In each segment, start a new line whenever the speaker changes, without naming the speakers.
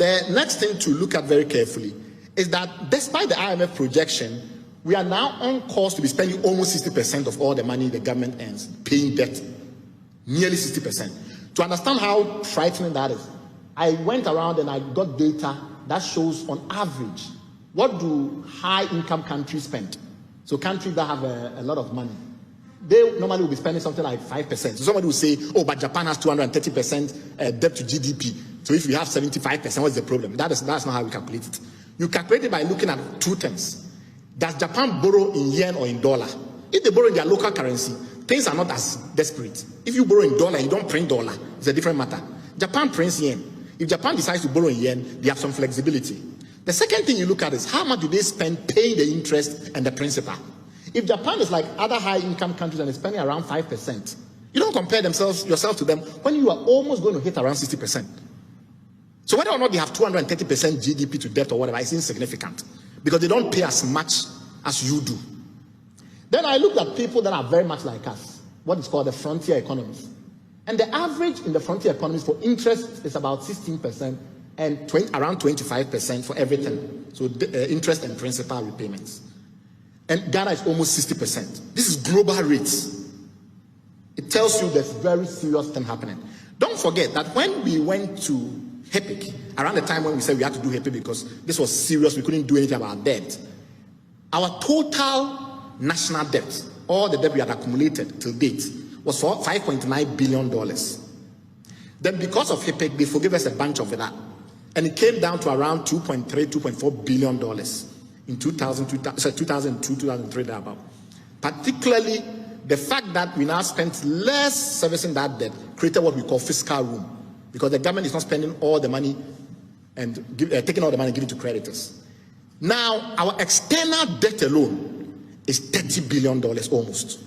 The next thing to look at very carefully is that despite the IMF projection, we are now on course to be spending almost 60% of all the money the government earns paying debt. Nearly 60%. To understand how frightening that is, I went around and I got data that shows on average what do high-income countries spend. So countries that have a lot of money, they normally will be spending something like 5%. So somebody will say, oh, but Japan has 230% debt to GDP. So if we have 75%, what's the problem? That's not how we calculate it. You calculate it by looking at two things. Does Japan borrow in yen or in dollar? If they borrow in their local currency, things are not as desperate. If you borrow in dollar, you don't print dollar. It's a different matter. Japan prints yen. If Japan decides to borrow in yen, they have some flexibility. The second thing you look at is how much do they spend paying the interest and the principal. If Japan is like other high-income countries and is spending around 5%, you don't compare yourself to them when you are almost going to hit around 60%. So whether or not they have 230% GDP to debt or whatever, it's insignificant because they don't pay as much as you do. Then I looked at people that are very much like us, what is called the frontier economies. And the average in the frontier economies for interest is about 16% and around 25% for everything. So interest and principal repayments. And Ghana is almost 60%. This is global rates. It tells you there's very serious thing happening. Don't forget that when we went to HEPIC, around the time when we said we had to do HEPIC because this was serious, we couldn't do anything about debt, our total national debt, all the debt we had accumulated till date, was for $5.9 billion. Then because of HEPIC, they forgave us a bunch of that. And it came down to around $2.3, $2.4 billion in 2002, 2003, thereabout. Particularly, the fact that we now spent less servicing that debt created what we call fiscal room, because the government is not spending all the money and taking all the money and giving to creditors. Now, our external debt alone is $30 billion almost.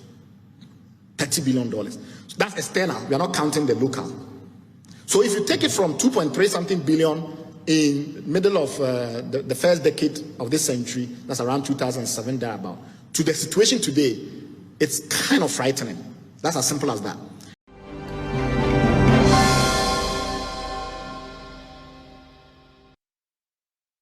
$30 billion. So that's external. We are not counting the local. So if you take it from 2.3 something billion in middle of the first decade of this century, that's around 2007 thereabout, to the situation today, it's kind of frightening. That's as simple as that.